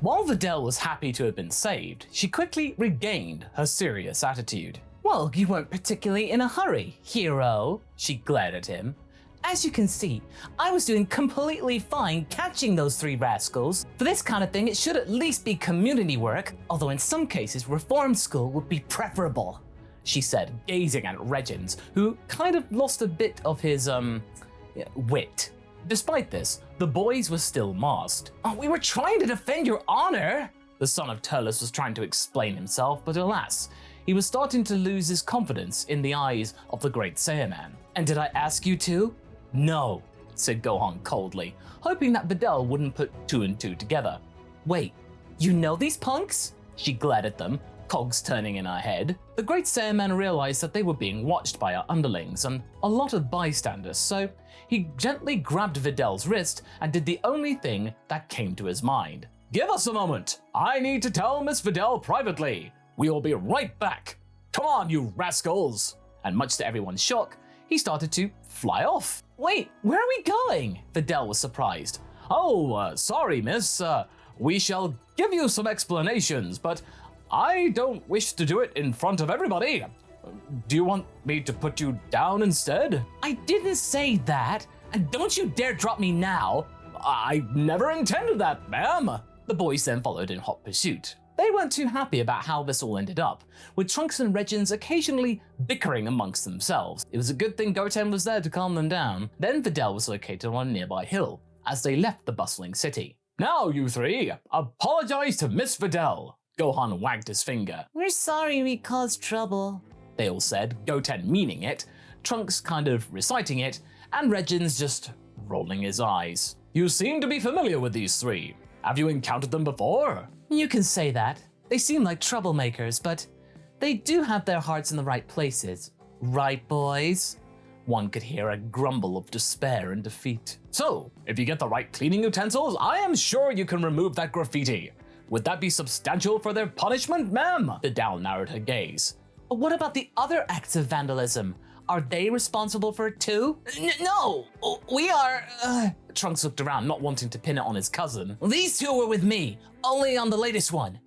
While Videl was happy to have been saved, she quickly regained her serious attitude. "Well, you weren't particularly in a hurry, hero," she glared at him. "As you can see, I was doing completely fine catching those 3 rascals. For this kind of thing, it should at least be community work, although in some cases, reform school would be preferable," she said, gazing at Regins, who kind of lost a bit of his, wit. Despite this, the boys were still masked. "Oh, we were trying to defend your honor," the son of Turles was trying to explain himself, but alas, he was starting to lose his confidence in the eyes of the Great Saiyaman. "And did I ask you to?" "No," said Gohan coldly, hoping that Videl wouldn't put 2 and 2 together. "Wait, you know these punks?" She glared at them, cogs turning in her head. The Great Saiyaman realized that they were being watched by her underlings and a lot of bystanders, so he gently grabbed Videl's wrist and did the only thing that came to his mind. "Give us a moment. I need to tell Miss Videl privately. We will be right back. Come on, you rascals!" And much to everyone's shock, he started to fly off. "Wait, where are we going?" Videl was surprised. "Oh, sorry, miss. We shall give you some explanations, but I don't wish to do it in front of everybody. Do you want me to put you down instead?" "I didn't say that, and don't you dare drop me now." "I never intended that, ma'am." The boys then followed in hot pursuit. They weren't too happy about how this all ended up, with Trunks and Regins occasionally bickering amongst themselves. It was a good thing Goten was there to calm them down. Then Videl was located on a nearby hill, as they left the bustling city. "Now, you 3, apologize to Miss Videl." Gohan wagged his finger. "We're sorry we caused trouble," they all said, Goten meaning it, Trunks kind of reciting it, and Regins just rolling his eyes. "You seem to be familiar with these 3. Have you encountered them before?" "You can say that. They seem like troublemakers, but they do have their hearts in the right places. Right, boys?" One could hear a grumble of despair and defeat. "So, if you get the right cleaning utensils, I am sure you can remove that graffiti. Would that be substantial for their punishment, ma'am?" Videl narrowed her gaze. "What about the other acts of vandalism? Are they responsible for it too?" "No, we are..." Trunks looked around, not wanting to pin it on his cousin. "These 2 were with me, only on the latest one.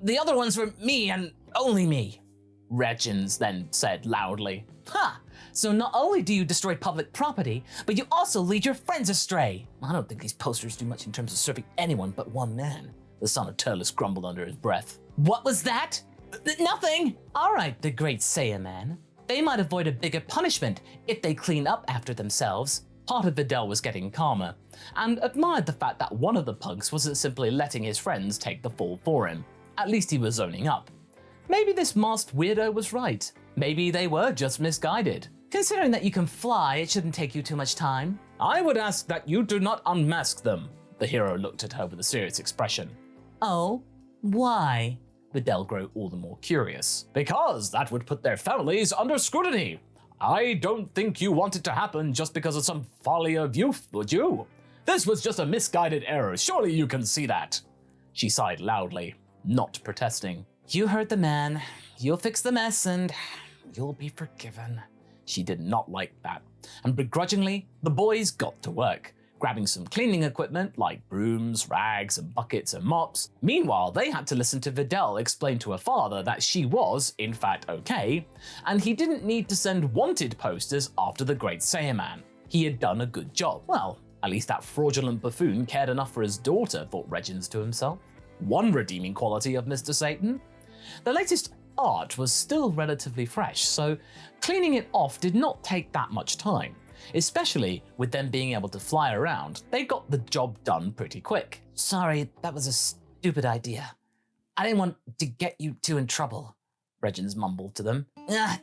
The other ones were me and only me," Regins then said loudly. "Ha! So not only do you destroy public property, but you also lead your friends astray." "I don't think these posters do much in terms of serving anyone but one man," the son of Turles grumbled under his breath. "What was that?" "Nothing." "All right, the Great Saiyaman. They might avoid a bigger punishment if they clean up after themselves." Part of Videl was getting calmer, and admired the fact that one of the punks wasn't simply letting his friends take the fall for him. At least he was owning up. Maybe this masked weirdo was right. Maybe they were just misguided. "Considering that you can fly, it shouldn't take you too much time." "I would ask that you do not unmask them." The hero looked at her with a serious expression. "Oh, why?" Videl grew all the more curious. "Because that would put their families under scrutiny. I don't think you want it to happen just because of some folly of youth, would you? This was just a misguided error. Surely you can see that." She sighed loudly, not protesting. "You heard the man. You'll fix the mess and you'll be forgiven." She did not like that, and begrudgingly, the boys got to work, grabbing some cleaning equipment like brooms, rags, and buckets and mops. Meanwhile, they had to listen to Videl explain to her father that she was, in fact, okay, and he didn't need to send wanted posters after the Great Saiyaman. He had done a good job. Well, at least that fraudulent buffoon cared enough for his daughter, thought Regins to himself. One redeeming quality of Mr. Satan. The latest art was still relatively fresh, so cleaning it off did not take that much time. Especially with them being able to fly around, they got the job done pretty quick. "Sorry, that was a stupid idea. I didn't want to get you 2 in trouble," Regins mumbled to them.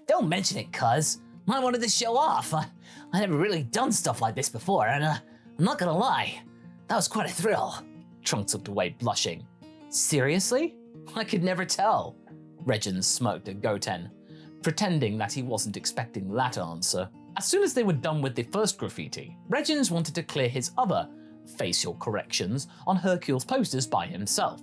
Don't mention it, cuz. I wanted to show off. I never really done stuff like this before, and I'm not gonna lie, that was quite a thrill." Trunks looked away, blushing. "Seriously? I could never tell." Regins smirked at Goten, pretending that he wasn't expecting that answer. As soon as they were done with the first graffiti, Regins wanted to clear his other facial corrections on Hercule's posters by himself,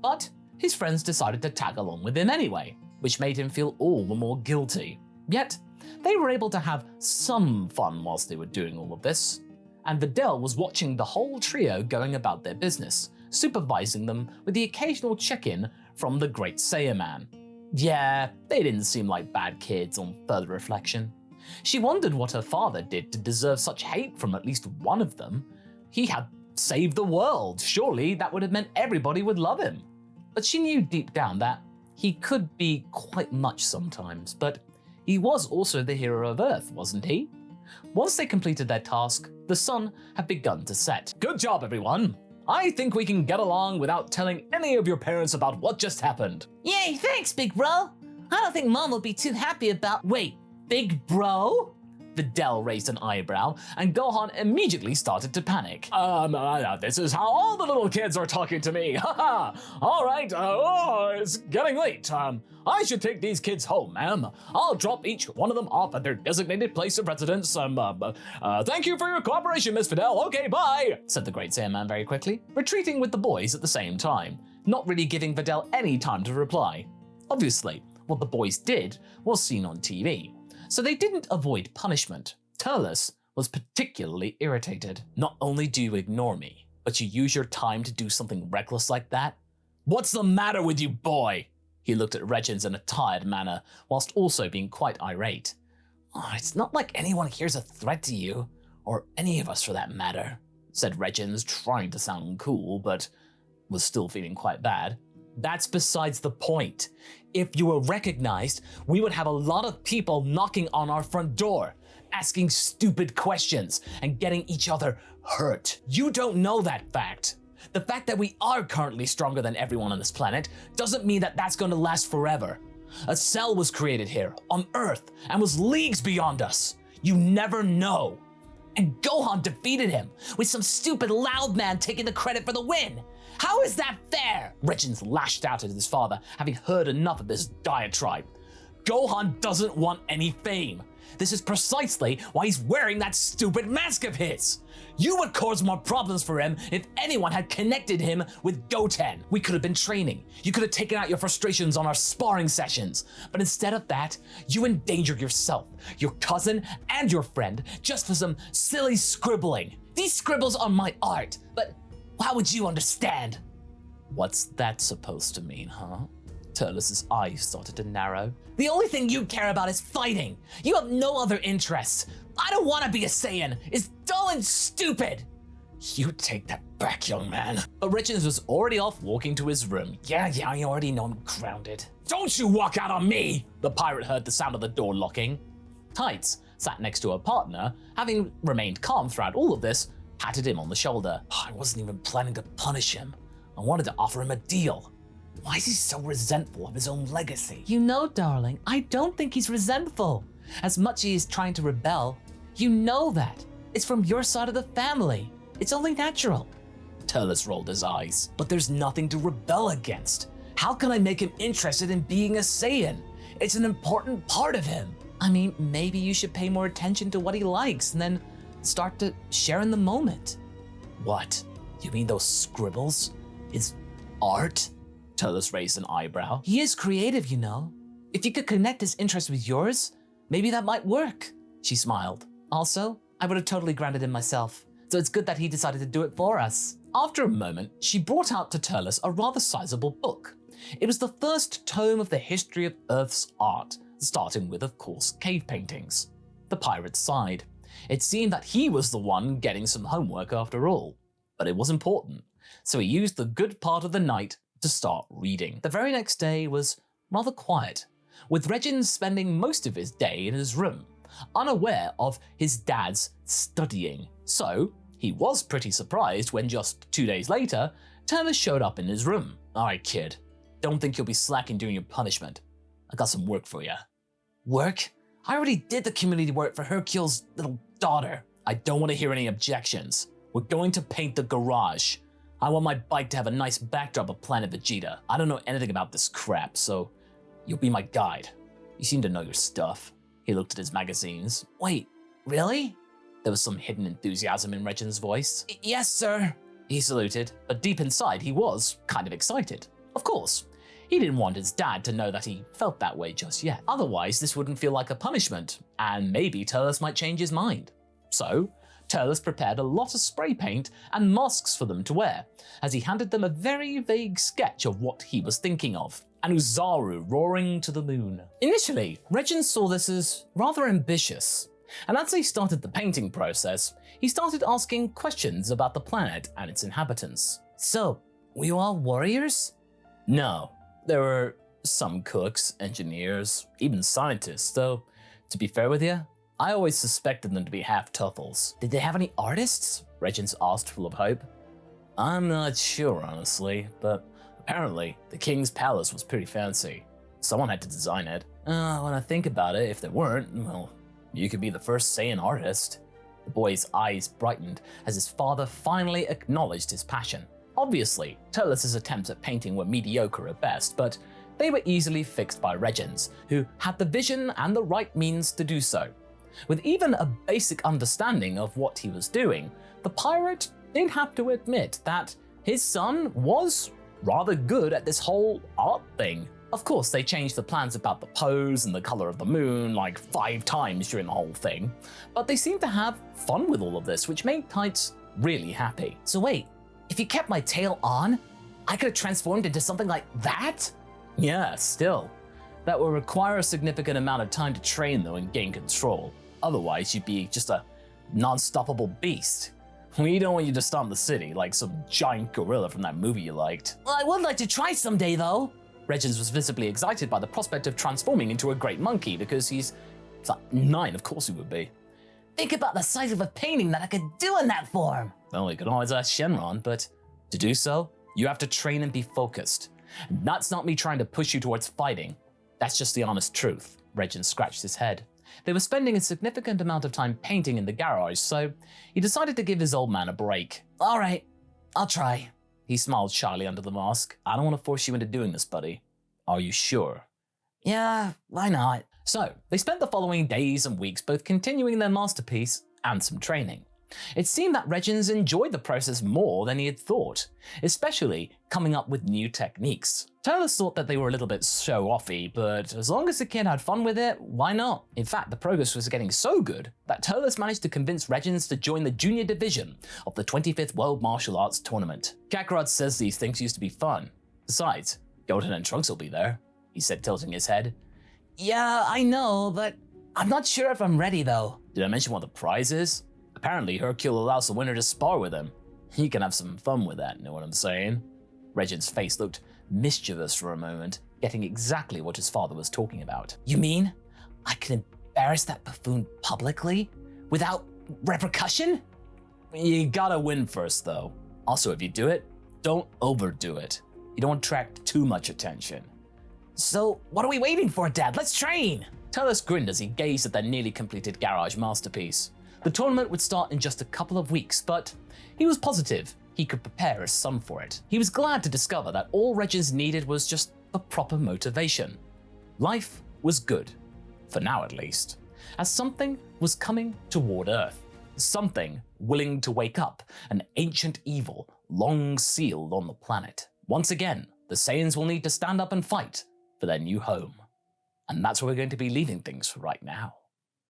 but his friends decided to tag along with him anyway, which made him feel all the more guilty. Yet, they were able to have some fun whilst they were doing all of this, and Videl was watching the whole trio going about their business, supervising them with the occasional check-in from the Great Saiyaman. Yeah, they didn't seem like bad kids on further reflection. She wondered what her father did to deserve such hate from at least one of them. He had saved the world. Surely that would have meant everybody would love him. But she knew deep down that he could be quite much sometimes, but he was also the hero of Earth, wasn't he? Once they completed their task, the sun had begun to set. Good job, everyone. I think we can get along without telling any of your parents about what just happened. Yay, thanks, big bro. I don't think Mom will be too happy about— Wait, big bro? Videl raised an eyebrow, and Gohan immediately started to panic. This is how all the little kids are talking to me. Haha. All right. It's getting late. I should take these kids home, ma'am. I'll drop each one of them off at their designated place of residence. Thank you for your cooperation, Miss Videl. Okay, bye, said the Great Saiyaman very quickly, retreating with the boys at the same time, not really giving Videl any time to reply. Obviously, what the boys did was seen on TV. So they didn't avoid punishment. Turles was particularly irritated. Not only do you ignore me, but you use your time to do something reckless like that? What's the matter with you, boy? He looked at Regins in a tired manner, whilst also being quite irate. It's not like anyone here's a threat to you, or any of us for that matter, said Regins, trying to sound cool, but was still feeling quite bad. That's besides the point. If you were recognized, we would have a lot of people knocking on our front door, asking stupid questions and getting each other hurt. You don't know that fact. The fact that we are currently stronger than everyone on this planet doesn't mean that that's going to last forever. A cell was created here, on Earth, and was leagues beyond us. You never know. And Gohan defeated him, with some stupid loud man taking the credit for the win. How is that fair? Regins lashed out at his father, having heard enough of this diatribe. Gohan doesn't want any fame. This is precisely why he's wearing that stupid mask of his. You would cause more problems for him if anyone had connected him with Goten. We could have been training. You could have taken out your frustrations on our sparring sessions. But instead of that, you endangered yourself, your cousin, and your friend just for some silly scribbling. These scribbles are my art, but how would you understand? What's that supposed to mean, huh? Turles' eyes started to narrow. The only thing you care about is fighting. You have no other interests. I don't want to be a Saiyan. It's dull and stupid. You take that back, young man. But Regins was already off walking to his room. Yeah, I already know I'm grounded. Don't you walk out on me! The pirate heard the sound of the door locking. Tights sat next to her partner, having remained calm throughout all of this, patted him on the shoulder. I wasn't even planning to punish him. I wanted to offer him a deal. Why is he so resentful of his own legacy? You know, darling, I don't think he's resentful. As much as he's trying to rebel, you know that. It's from your side of the family. It's only natural. Turles rolled his eyes. But there's nothing to rebel against. How can I make him interested in being a Saiyan? It's an important part of him. I mean, maybe you should pay more attention to what he likes and then start to share in the moment. What? You mean those scribbles? His art? Turles raised an eyebrow. He is creative, you know. If you could connect his interest with yours, maybe that might work. She smiled. Also, I would have totally grounded him myself, so it's good that he decided to do it for us. After a moment, she brought out to Turles a rather sizable book. It was the first tome of the history of Earth's art, starting with, of course, cave paintings. The pirate sighed. It seemed that he was the one getting some homework after all. But it was important, so he used the good part of the night to start reading. The very next day was rather quiet, with Regins spending most of his day in his room, unaware of his dad's studying. So he was pretty surprised when just 2 days later, Turles showed up in his room. All right, kid, don't think you'll be slacking during your punishment. I got some work for you. Work? I already did the community work for Hercule's little daughter. I don't want to hear any objections. We're going to paint the garage. I want my bike to have a nice backdrop of Planet Vegeta. I don't know anything about this crap, so you'll be my guide. You seem to know your stuff. He looked at his magazines. Wait, really? There was some hidden enthusiasm in Regins' voice. Yes, sir. He saluted, but deep inside he was kind of excited. Of course, he didn't want his dad to know that he felt that way just yet. Otherwise, this wouldn't feel like a punishment, and maybe Turles might change his mind. So, Turles prepared a lot of spray paint and masks for them to wear, as he handed them a very vague sketch of what he was thinking of. And Uzaru roaring to the moon. Initially, Regin saw this as rather ambitious, and as they started the painting process, he started asking questions about the planet and its inhabitants. So, were you all warriors? No, there were some cooks, engineers, even scientists, though, to be fair with you, I always suspected them to be half-tuffles. Did they have any artists? Regins asked, full of hope. I'm not sure, honestly, but apparently the king's palace was pretty fancy. Someone had to design it. When I think about it, if there weren't, well, you could be the first Saiyan artist. The boy's eyes brightened as his father finally acknowledged his passion. Obviously, Turles' attempts at painting were mediocre at best, but they were easily fixed by Regins, who had the vision and the right means to do so. With even a basic understanding of what he was doing, the pirate did have to admit that his son was rather good at this whole art thing. Of course, they changed the plans about the pose and the color of the moon like 5 times during the whole thing, but they seemed to have fun with all of this, which made Tights really happy. So wait, if you kept my tail on, I could have transformed into something like that? Yeah, still. That will require a significant amount of time to train though and gain control. Otherwise, you'd be just a non-stoppable beast. We don't want you to stomp the city like some giant gorilla from that movie you liked. Well, I would like to try someday though. Regins was visibly excited by the prospect of transforming into a great monkey because he's like 9, of course he would be. Think about the size of a painting that I could do in that form. Well, you could always ask Shenron, but to do so, you have to train and be focused. And that's not me trying to push you towards fighting. That's just the honest truth. Regin scratched his head. They were spending a significant amount of time painting in the garage, so he decided to give his old man a break. All right, I'll try. He smiled shyly under the mask. I don't want to force you into doing this, buddy. Are you sure? Yeah, why not? So, they spent the following days and weeks both continuing their masterpiece and some training. It seemed that Regins enjoyed the process more than he had thought, especially coming up with new techniques. Turles thought that they were a little bit show-offy, but as long as the kid had fun with it, why not? In fact, the progress was getting so good that Turles managed to convince Regins to join the junior division of the 25th World Martial Arts Tournament. Kakarot says these things used to be fun. Besides, Gohan and Trunks will be there, he said, tilting his head. Yeah, I know, but I'm not sure if I'm ready though. Did I mention what the prize is? Apparently, Hercule allows the winner to spar with him. He can have some fun with that, know what I'm saying? Regin's face looked mischievous for a moment, getting exactly what his father was talking about. You mean I can embarrass that buffoon publicly without repercussion? You gotta win first, though. Also, if you do it, don't overdo it. You don't attract too much attention. So, what are we waiting for, Dad? Let's train! Turles grinned as he gazed at their nearly completed garage masterpiece. The tournament would start in just a couple of weeks, but he was positive he could prepare his son for it. He was glad to discover that all Regis needed was just the proper motivation. Life was good, for now at least, as something was coming toward Earth. Something willing to wake up an ancient evil long sealed on the planet. Once again, the Saiyans will need to stand up and fight for their new home. And that's where we're going to be leaving things for right now.